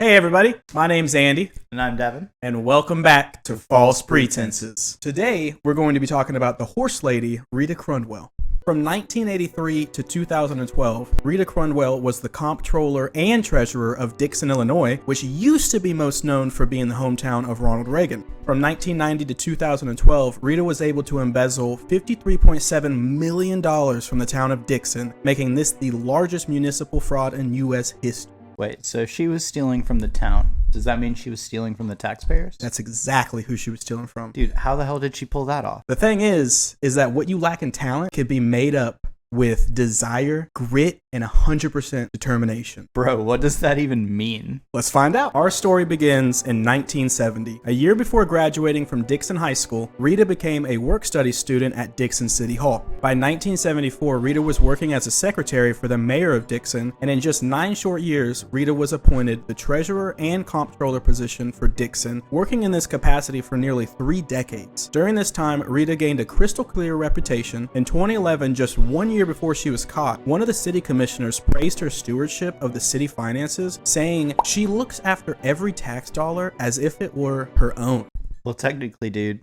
Hey everybody, my name's Andy, And I'm Devin. and welcome back to False Pretenses. Today, we're going to be talking about the horse lady, Rita Crundwell. From 1983 to 2012, Rita Crundwell was the comptroller and treasurer of Dixon, Illinois, which used to be most known for being the hometown of Ronald Reagan. From 1990 to 2012, Rita was able to embezzle $53.7 million from the town of Dixon, making this the largest municipal fraud in U.S. history. Wait, so she was stealing from the town. Does that mean she was stealing from the taxpayers? That's exactly who she was stealing from. Dude, how the hell did she pull that off? The thing is that what you lack in talent can be made up with desire, grit, and 100% determination. Bro, what does that even mean? Let's find out. Our story begins in 1970. A year before graduating from Dixon High School, Rita became a work-study student at Dixon City Hall. By 1974, Rita was working as a secretary for the mayor of Dixon, and in just 9 short years, Rita was appointed the treasurer and comptroller position for Dixon, working in this capacity for nearly 3 decades. During this time, Rita gained a crystal clear reputation. In 2011, just 1 year before she was caught, one of the city commissioners praised her stewardship of the city finances, saying she looks after every tax dollar as if it were her own. Well, technically, dude,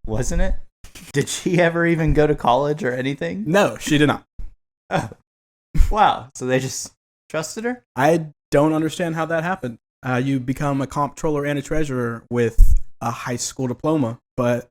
wasn't it? Did she ever even go to college or anything? No, she did not. Oh. Wow, so they just trusted her? I don't understand how that happened. You become a comptroller and a treasurer with a high school diploma, but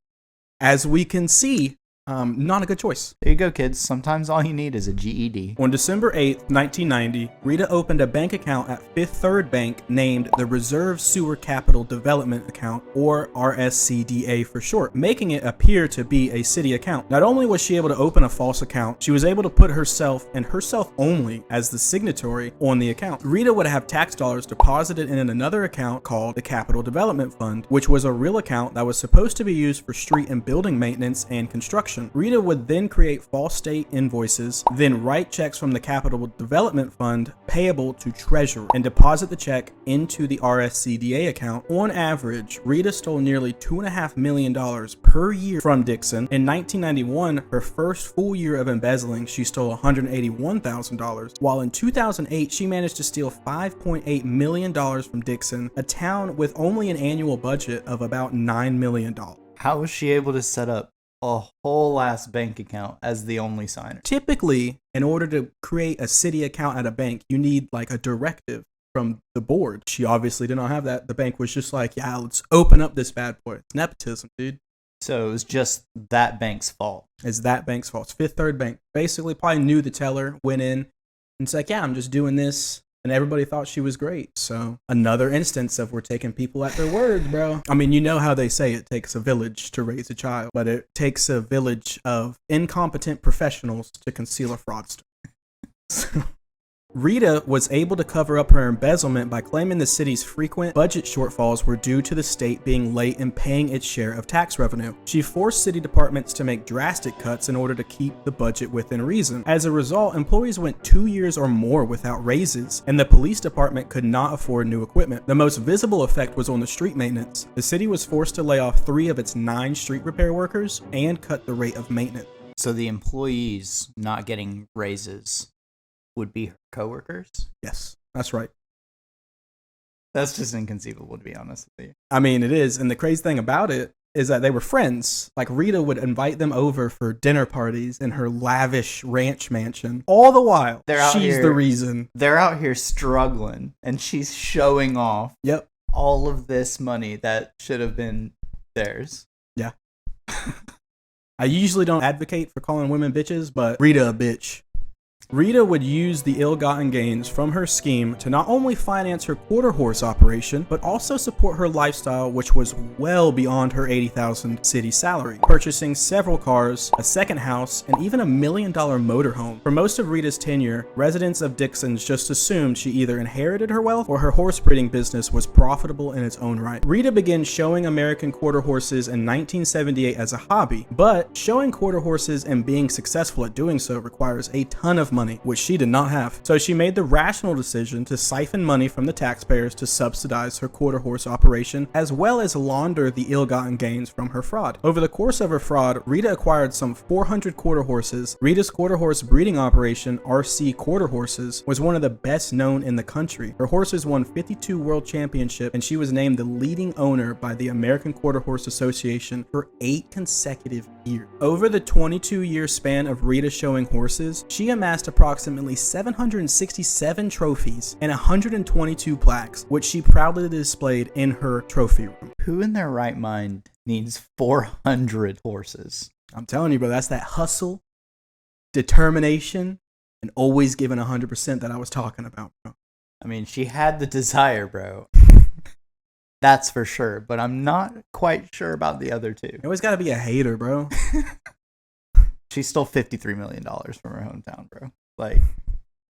as we can see, not a good choice. There you go, kids. Sometimes all you need is a GED. On December 8th, 1990, Rita opened a bank account at Fifth Third Bank named the Reserve Sewer Capital Development Account, or RSCDA for short, making it appear to be a city account. Not only was she able to open a false account, she was able to put herself and herself only as the signatory on the account. Rita would have tax dollars deposited in another account called the Capital Development Fund, which was a real account that was supposed to be used for street and building maintenance and construction. Rita would then create false state invoices, then write checks from the Capital Development Fund payable to Treasurer and deposit the check into the RSCDA account. On average, Rita stole nearly $2.5 million per year from Dixon. In 1991, her first full year of embezzling, she stole $181,000, while in 2008, she managed to steal $5.8 million from Dixon, a town with only an annual budget of about $9 million. How was she able to set up a whole ass bank account as the only signer? Typically, in order to create a city account at a bank, you need like a directive from the board. She obviously did not have that. The bank was just like, yeah, let's open up this bad boy. It's nepotism, dude. So it was just that bank's fault. It's that bank's fault. It's Fifth Third Bank. Basically, probably knew the teller, went in, and it's like, yeah, I'm just doing this. And everybody thought she was great. So another instance of we're taking people at their words, bro. I mean, you know how they say it takes a village to raise a child, but it takes a village of incompetent professionals to conceal a fraudster. So Rita was able to cover up her embezzlement by claiming the city's frequent budget shortfalls were due to the state being late in paying its share of tax revenue. She forced city departments to make drastic cuts in order to keep the budget within reason. As a result, employees went 2 years or more without raises, and the police department could not afford new equipment. The most visible effect was on the street maintenance. The city was forced to lay off 3 of its 9 street repair workers and cut the rate of maintenance. So the employees not getting raises would be her coworkers? Yes, that's right. That's just inconceivable, to be honest with you. I mean, it is. And the crazy thing about it is that they were friends. Like, Rita would invite them over for dinner parties in her lavish ranch mansion. All the while, she's the reason. They're out here struggling, and she's showing off all of this money that should have been theirs. Yeah. I usually don't advocate for calling women bitches, but Rita a bitch. Rita would use the ill-gotten gains from her scheme to not only finance her quarter horse operation, but also support her lifestyle, which was well beyond her $80,000 city salary, purchasing several cars, a second house, and even $1 million motorhome. For most of Rita's tenure, residents of Dixon's just assumed she either inherited her wealth or her horse breeding business was profitable in its own right. Rita began showing American quarter horses in 1978 as a hobby, but showing quarter horses and being successful at doing so requires a ton of enough money, which she did not have. So she made the rational decision to siphon money from the taxpayers to subsidize her quarter horse operation, as well as launder the ill-gotten gains from her fraud. Over the course of her fraud, Rita acquired some 400 quarter horses. Rita's quarter horse breeding operation, RC Quarter Horses, was one of the best known in the country. Her horses won 52 world championships, and she was named the leading owner by the American Quarter Horse Association for 8 consecutive years. Over the 22-year span of Rita showing horses, she amassed approximately 767 trophies and 122 plaques, which she proudly displayed in her trophy room. Who in their right mind needs 400 horses? I'm telling you, bro, that's that hustle, determination, and always giving 100% that I was talking about, bro. I mean, she had the desire, bro. That's for sure, but I'm not quite sure about the other two. You always gotta be a hater, bro. She stole $53 million from her hometown, bro. Like,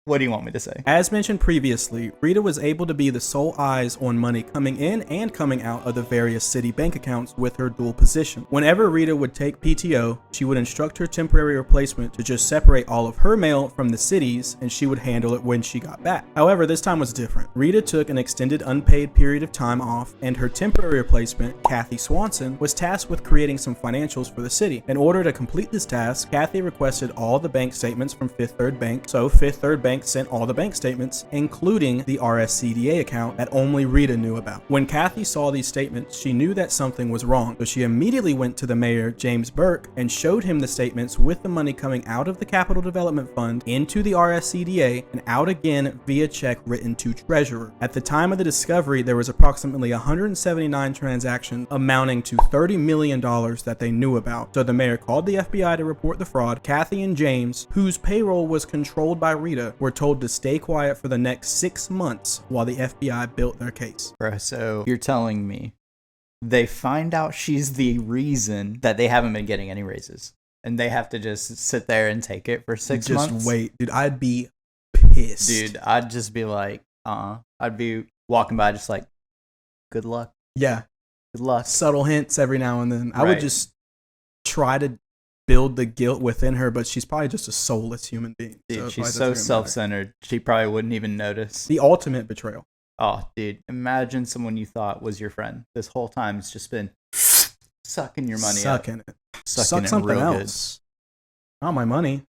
what do you want me to say? As mentioned previously, Rita was able to be the sole eyes on money coming in and coming out of the various city bank accounts with her dual position. Whenever Rita would take PTO, she would instruct her temporary replacement to just separate all of her mail from the city's, and she would handle it when she got back. However, this time was different. Rita took an extended unpaid period of time off, and her temporary replacement, Kathy Swanson, was tasked with creating some financials for the city. In order to complete this task, Kathy requested all the bank statements from Fifth Third Bank, so Fifth Third Bank sent all the bank statements, including the RSCDA account that only Rita knew about. When Kathy saw these statements, she knew that something was wrong, so she immediately went to the mayor, James Burke, and showed him the statements with the money coming out of the Capital Development Fund into the RSCDA and out again via check written to treasurer. At the time of the discovery, there was approximately 179 transactions amounting to $30 million that they knew about. So the mayor called the FBI to report the fraud. Kathy and James, whose payroll was controlled by Rita, were told to stay quiet for the next 6 months while the FBI built their case. Bro, so you're telling me they find out she's the reason that they haven't been getting any raises, and they have to just sit there and take it for 6 months? Just wait, dude. I'd be pissed. Dude, I'd just be like, I'd be walking by just like, good luck. Yeah. Good luck. Subtle hints every now and then. I would just try to build the guilt within her, but she's probably just a soulless human being. Dude, she's so self-centered. She probably wouldn't even notice. The ultimate betrayal. Oh, dude, imagine someone you thought was your friend. This whole time it's just been sucking your money out. Sucking it. Suck something else. Not my money.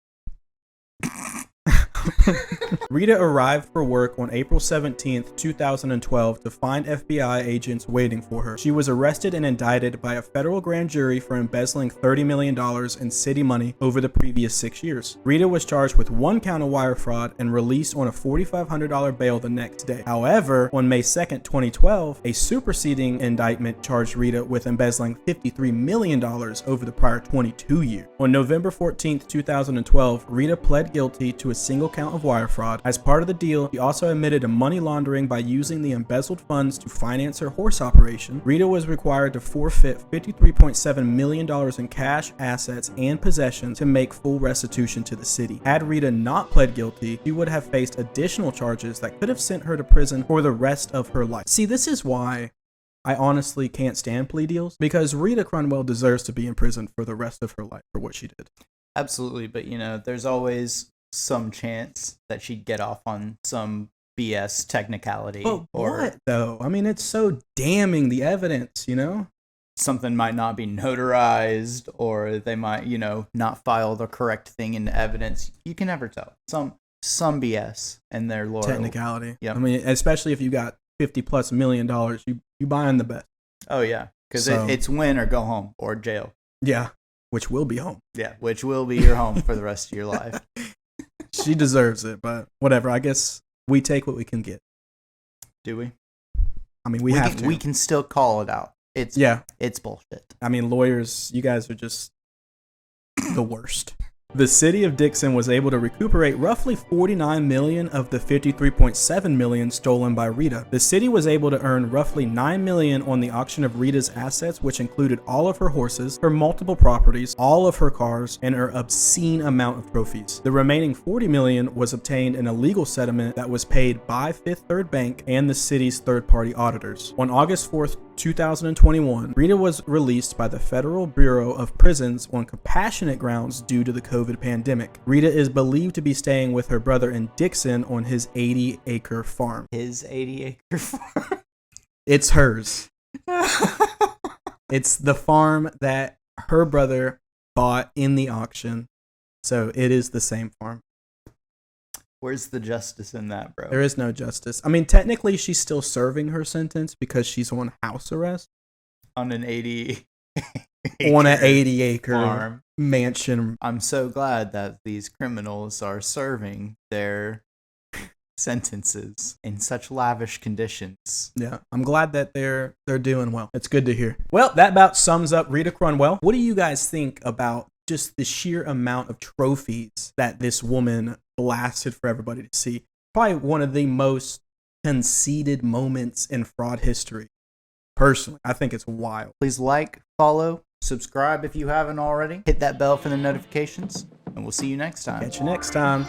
Rita arrived for work on April 17th, 2012 to find FBI agents waiting for her. She was arrested and indicted by a federal grand jury for embezzling $30 million in city money over the previous 6 years. Rita was charged with 1 count of wire fraud and released on a $4,500 bail the next day. However, on May 2nd, 2012, a superseding indictment charged Rita with embezzling $53 million over the prior 22 years. On November 14th, 2012, Rita pled guilty to a single count of wire fraud. As part of the deal, she also admitted to money laundering by using the embezzled funds to finance her horse operation. Rita was required to forfeit $53.7 million in cash, assets, and possessions to make full restitution to the city. Had Rita not pled guilty, she would have faced additional charges that could have sent her to prison for the rest of her life. See, this is why I honestly can't stand plea deals, because Rita Crundwell deserves to be in prison for the rest of her life for what she did. Absolutely, but there's always some chance that she'd get off on some BS technicality. But what, though? I mean, it's so damning, the evidence, Something might not be notarized, or they might, not file the correct thing in evidence. You can never tell. Some BS and their loyal technicality. Yeah, I mean, especially if you got $50+ million, you buying the bet. Oh yeah, because it's win or go home or jail. Yeah, which will be home. Yeah, which will be your home for the rest of your life. She deserves it, but whatever. I guess we take what we can get. Do we? I mean, we have to. We can still call it out. It's bullshit. I mean, lawyers, you guys are just the worst. The city of Dixon was able to recuperate roughly $49 million of the $53.7 million stolen by Rita. The city was able to earn roughly $9 million on the auction of Rita's assets, which included all of her horses, her multiple properties, all of her cars, and her obscene amount of trophies. The remaining $40 million was obtained in a legal settlement that was paid by Fifth Third Bank and the city's third-party auditors. On August 4th, 2021, Rita was released by the Federal Bureau of Prisons on compassionate grounds due to the COVID pandemic. Rita is believed to be staying with her brother in Dixon on his 80-acre farm. His 80-acre farm? It's hers. It's the farm that her brother bought in the auction. So it is the same farm. Where's the justice in that, bro? There is no justice. I mean, technically, she's still serving her sentence because she's on house arrest. On an 80 on an 80-acre farm. mansion. I'm so glad that these criminals are serving their sentences in such lavish conditions. Yeah, I'm glad that they're doing well. It's good to hear. Well, that about sums up Rita Crundwell. What do you guys think about just the sheer amount of trophies that this woman blasted for everybody to see? Probably one of the most conceited moments in fraud history. Personally, I think it's wild. Please like, follow, subscribe if you haven't already. Hit that bell for the notifications, and we'll see you next time. Catch you next time.